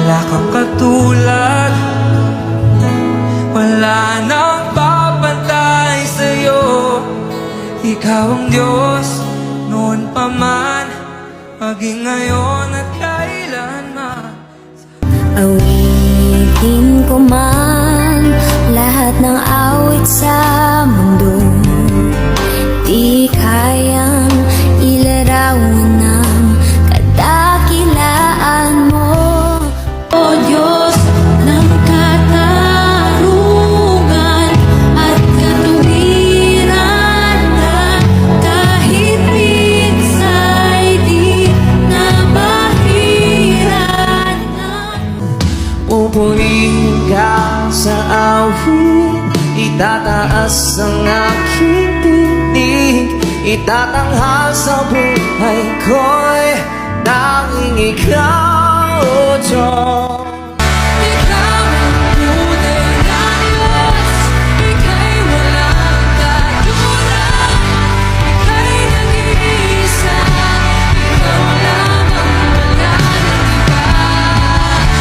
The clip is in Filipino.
wala kang katulad, wala nang papantay sa'yo. Ikaw ang Diyos, noon pa man, maging ngayon at kailanman. Awitin ko man lahat ng awit sa mundo, di kayang ilarawan ng kadakilaan mo. O Diyos ng katarungan at katuwiran, na kahit minsa'y di nabahiran na. Pupurihin ka sa awit, itataas ang aking tinig, itatanghal sa buhay ko'y tanging ikaw, O Diyos.